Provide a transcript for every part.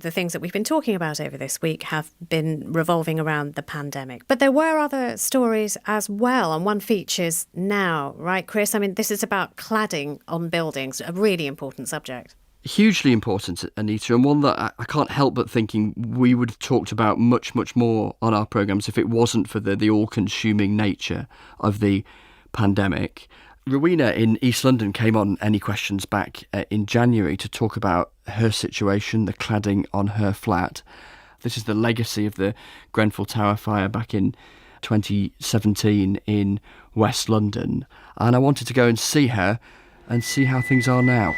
the things that we've been talking about over this week have been revolving around the pandemic. But there were other stories as well, and one features now, right, Chris? I mean, this is about cladding on buildings, a really important subject. Hugely important, Anita, and one that I can't help but thinking we would have talked about much, much more on our programmes if it wasn't for the all-consuming nature of the pandemic. Rowena in East London came on Any Questions back in January to talk about her situation, the cladding on her flat. This is the legacy of the Grenfell Tower fire back in 2017 in West London. And I wanted to go and see her and see how things are now.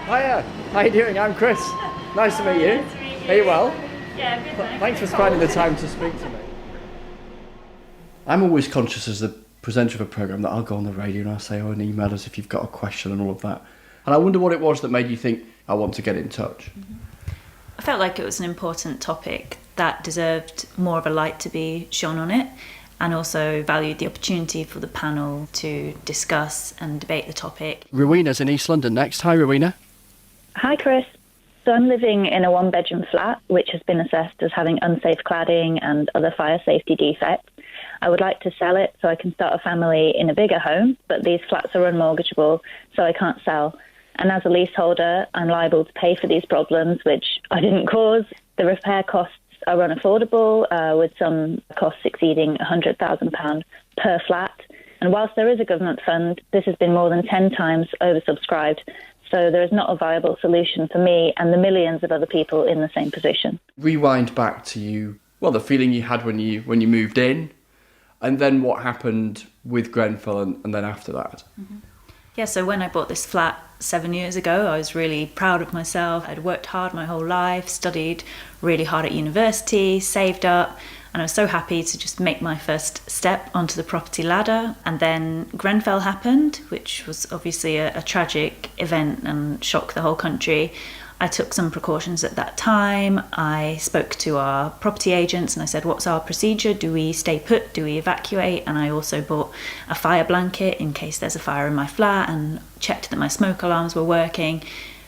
Hiya, how are you doing? I'm Chris. Nice to meet you. Nice to meet you. Are you well? Yeah, good, Thanks for finding the time to speak to me. I'm always conscious as the presenter of a programme that I'll go on the radio and I'll say, and email us if you've got a question and all of that. And I wonder what it was that made you think, I want to get in touch. I felt like it was an important topic that deserved more of a light to be shone on it, and also valued the opportunity for the panel to discuss and debate the topic. Rowena's in East London next. Hi, Rowena. Hi, Chris. So I'm living in a one-bedroom flat, which has been assessed as having unsafe cladding and other fire safety defects. I would like to sell it so I can start a family in a bigger home, but these flats are unmortgageable, so I can't sell. And as a leaseholder, I'm liable to pay for these problems, which I didn't cause. The repair costs are unaffordable, with some costs exceeding £100,000 per flat. And whilst there is a government fund, this has been more than 10 times oversubscribed. So there is not a viable solution for me and the millions of other people in the same position. Rewind back to the feeling you had when you moved in, and then what happened with Grenfell and then after that. Mm-hmm. Yeah, so when I bought this flat 7 years ago, I was really proud of myself. I'd worked hard my whole life, studied really hard at university, saved up, and I was so happy to just make my first step onto the property ladder. And then Grenfell happened, which was obviously a tragic event and shocked the whole country. I took some precautions at that time. I spoke to our property agents and I said, what's our procedure? Do we stay put? Do we evacuate? And I also bought a fire blanket in case there's a fire in my flat, and checked that my smoke alarms were working.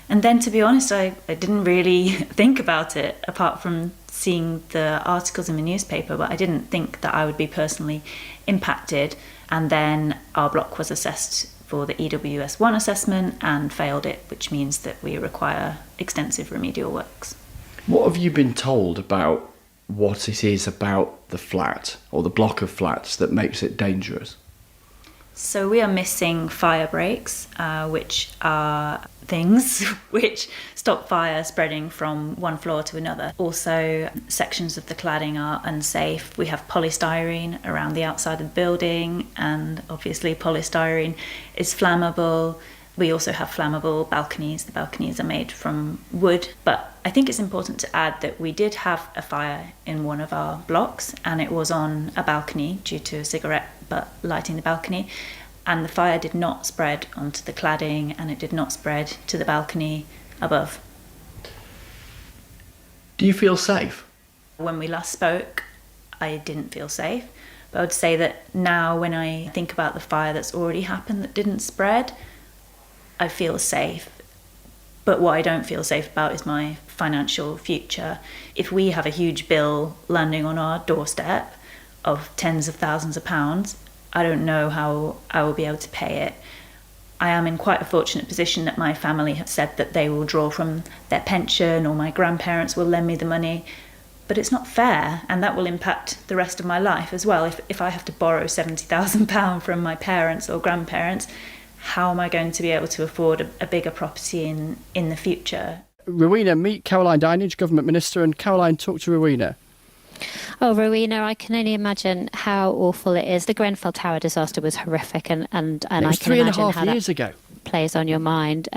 And then, to be honest, I didn't really think about it, apart from seeing the articles in the newspaper, but I didn't think that I would be personally impacted. And then our block was assessed for the EWS1 assessment and failed it, which means that we require extensive remedial works. What have you been told about what it is about the flat or the block of flats that makes it dangerous? So we are missing fire breaks, which are things which stop fire spreading from one floor to another. Also, sections of the cladding are unsafe. We have polystyrene around the outside of the building, and obviously polystyrene is flammable. We also have flammable balconies. The balconies are made from wood. But I think it's important to add that we did have a fire in one of our blocks, and it was on a balcony due to a cigarette butt lighting the balcony. And the fire did not spread onto the cladding, and it did not spread to the balcony above. Do you feel safe? When we last spoke, I didn't feel safe. But I would say that now, when I think about the fire that's already happened that didn't spread, I feel safe. But what I don't feel safe about is my financial future. If we have a huge bill landing on our doorstep of tens of thousands of pounds, I don't know how I will be able to pay it. I am in quite a fortunate position that my family have said that they will draw from their pension, or my grandparents will lend me the money. But it's not fair, and that will impact the rest of my life as well. If I have to borrow £70,000 from my parents or grandparents, how am I going to be able to afford a bigger property in the future? Rowena, meet Caroline Dinenage, Government Minister, and Caroline, talk to Rowena. Oh, Rowena, I can only imagine how awful it is. The Grenfell Tower disaster was horrific, and it I was can imagine how 3.5 years ago. Plays on your mind.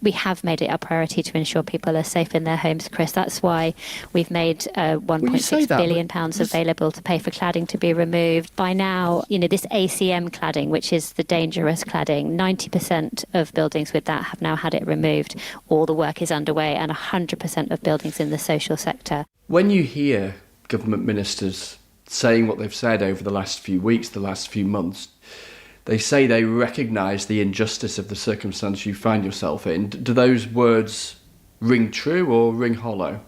We have made it our priority to ensure people are safe in their homes, Chris. That's why we've made £1.6 billion available to pay for cladding to be removed. By now, this ACM cladding, which is the dangerous cladding, 90% of buildings with that have now had it removed. All the work is underway, and 100% of buildings in the social sector. When you hear government ministers saying what they've said over the last few weeks, the last few months, They say they recognise the injustice of the circumstance you find yourself in. Do those words ring true or ring hollow?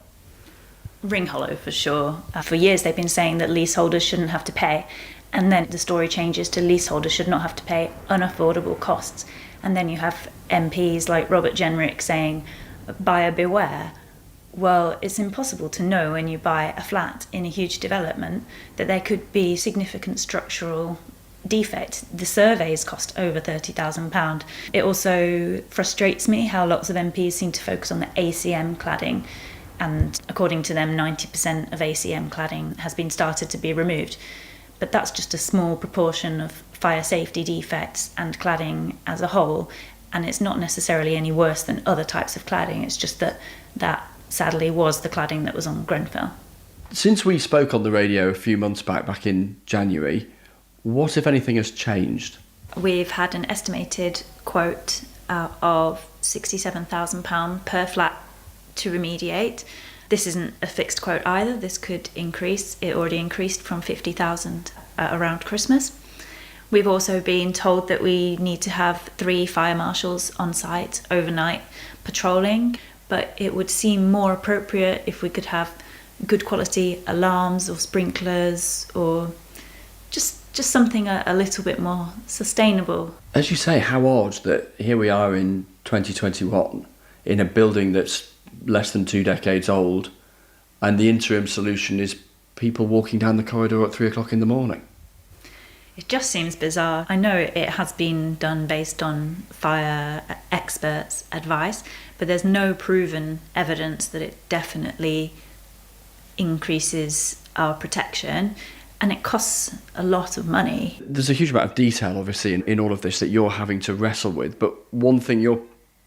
Ring hollow for sure. For years they've been saying that leaseholders shouldn't have to pay, and then the story changes to leaseholders should not have to pay unaffordable costs. And then you have MPs like Robert Jenrick saying, buyer beware. Well, it's impossible to know when you buy a flat in a huge development that there could be significant structural defect. The surveys cost over £30,000. It also frustrates me how lots of MPs seem to focus on the ACM cladding, and according to them 90% of ACM cladding has been started to be removed. But that's just a small proportion of fire safety defects and cladding as a whole, and it's not necessarily any worse than other types of cladding. It's just that sadly was the cladding that was on Grenfell. Since we spoke on the radio a few months back in January, what, if anything, has changed? We've had an estimated quote of £67,000 per flat to remediate. This isn't a fixed quote either. This could increase. It already increased from 50,000 around Christmas. We've also been told that we need to have 3 fire marshals on site overnight patrolling, but it would seem more appropriate if we could have good quality alarms or sprinklers, or just something a little bit more sustainable. As you say, how odd that here we are in 2021 in a building that's less than 2 decades old, and the interim solution is people walking down the corridor at 3 o'clock in the morning. It just seems bizarre. I know it has been done based on fire experts' advice, but there's no proven evidence that it definitely increases our protection, and it costs a lot of money. There's a huge amount of detail, obviously, in all of this that you're having to wrestle with, but one thing you're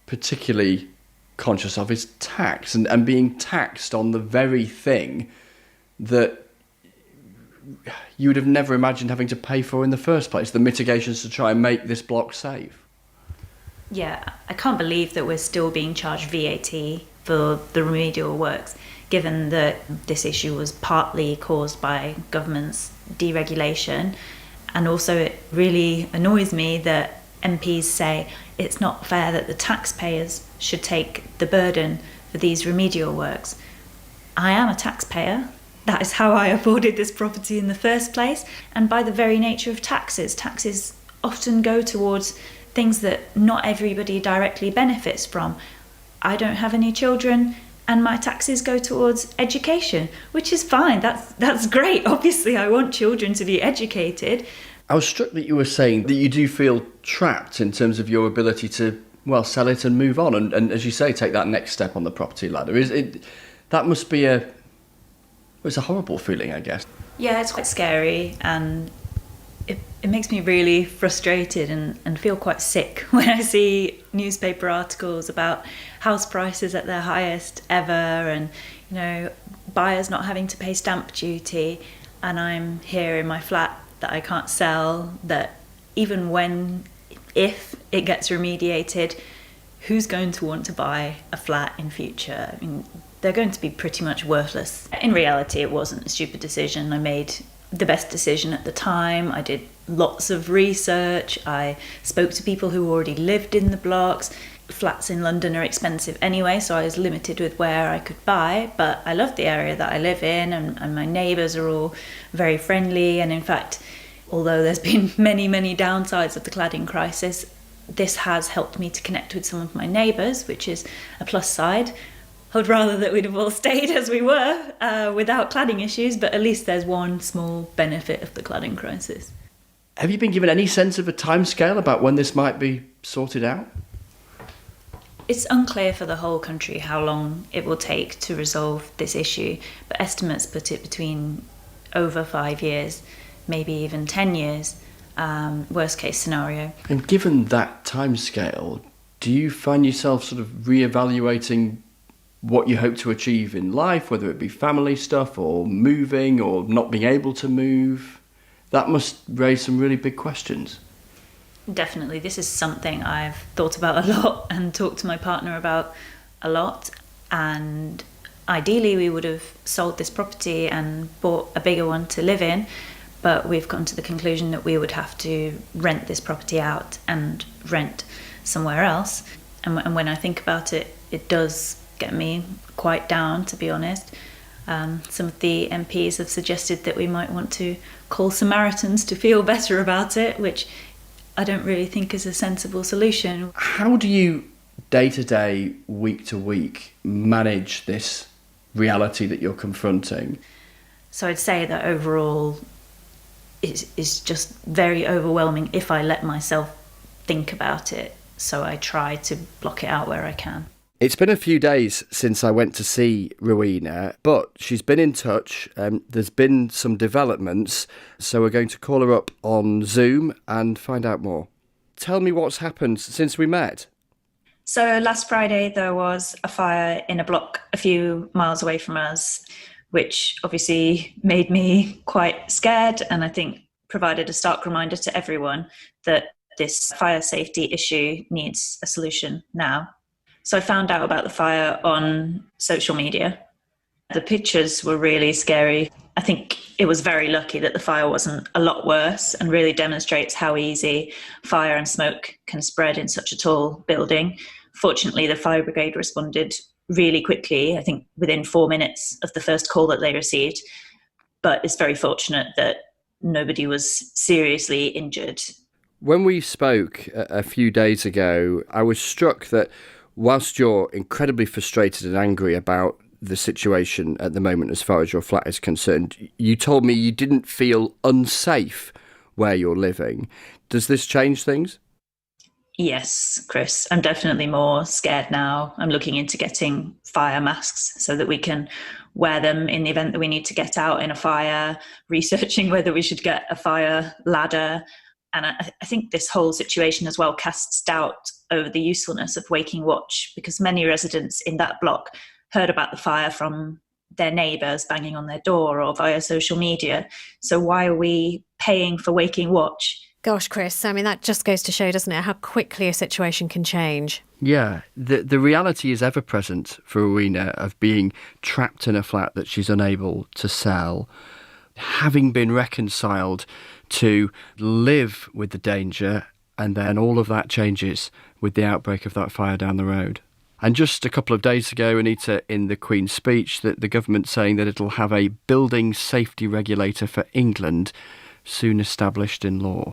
particularly conscious of is tax, and being taxed on the very thing that you would have never imagined having to pay for in the first place, the mitigations to try and make this block safe. Yeah, I can't believe that we're still being charged VAT for the remedial works, given that this issue was partly caused by government's deregulation. And also it really annoys me that MPs say it's not fair that the taxpayers should take the burden for these remedial works. I am a taxpayer. That is how I afforded this property in the first place. And by the very nature of taxes often go towards things that not everybody directly benefits from. I don't have any children, and my taxes go towards education, which is fine. That's great. Obviously, I want children to be educated. I was struck that you were saying that you do feel trapped in terms of your ability to, well, sell it and move on, and as you say, take that next step on the property ladder. That must be it's a horrible feeling, I guess. Yeah, it's quite scary, and it makes me really frustrated and feel quite sick when I see newspaper articles about house prices at their highest ever, and buyers not having to pay stamp duty, and I'm here in my flat that I can't sell, that even if it gets remediated, who's going to want to buy a flat in future? I mean, they're going to be pretty much worthless. In reality, it wasn't a stupid decision. I made the best decision at the time. I did lots of research. I spoke to people who already lived in the blocks. Flats in London are expensive anyway, so I was limited with where I could buy, but I love the area that I live in, and my neighbours are all very friendly. And in fact, although there's been many, many downsides of the cladding crisis, this has helped me to connect with some of my neighbours, which is a plus side. I'd rather that we'd have all stayed as we were without cladding issues, but at least there's one small benefit of the cladding crisis. Have you been given any sense of a timescale about when this might be sorted out? It's unclear for the whole country how long it will take to resolve this issue, but estimates put it between over 5 years, maybe even 10 years, worst case scenario. And given that timescale, do you find yourself sort of reevaluating what you hope to achieve in life, whether it be family stuff or moving or not being able to move? That must raise some really big questions. Definitely. This is something I've thought about a lot and talked to my partner about a lot. And ideally we would have sold this property and bought a bigger one to live in. but we've come to the conclusion that we would have to rent this property out and rent somewhere else. And when I think about it, it does get me quite down, to be honest. Some of the MPs have suggested that we might want to call Samaritans to feel better about it, which I don't really think is a sensible solution. How do you, day to day, week to week, manage this reality that you're confronting? So I'd say that overall it's just very overwhelming if I let myself think about it. So I try to block it out where I can. It's been a few days since I went to see Rowena, but she's been in touch. There's been some developments, so we're going to call her up on Zoom and find out more. Tell me what's happened since we met. So last Friday there was a fire in a block a few miles away from us, which obviously made me quite scared, and I think provided a stark reminder to everyone that this fire safety issue needs a solution now. So I found out about the fire on social media. The pictures were really scary. I think it was very lucky that the fire wasn't a lot worse, and really demonstrates how easy fire and smoke can spread in such a tall building. Fortunately, the fire brigade responded really quickly, I think within 4 minutes of the first call that they received. But it's very fortunate that nobody was seriously injured. When we spoke a few days ago, I was struck that whilst you're incredibly frustrated and angry about the situation at the moment as far as your flat is concerned, you told me you didn't feel unsafe where you're living. Does this change things? Yes, Chris, I'm definitely more scared now. I'm looking into getting fire masks so that we can wear them in the event that we need to get out in a fire, researching whether we should get a fire ladder. And I think this whole situation as well casts doubt over the usefulness of Waking Watch, because many residents in that block heard about the fire from their neighbours banging on their door or via social media. So why are we paying for Waking Watch? Gosh, Chris, I mean, that just goes to show, doesn't it, how quickly a situation can change. Yeah, the reality is ever present for Rowena of being trapped in a flat that she's unable to sell, having been reconciled to live with the danger, and then all of that changes with the outbreak of that fire down the road. And just a couple of days ago, Anita, in the Queen's speech, that the government saying that it'll have a building safety regulator for England soon established in law.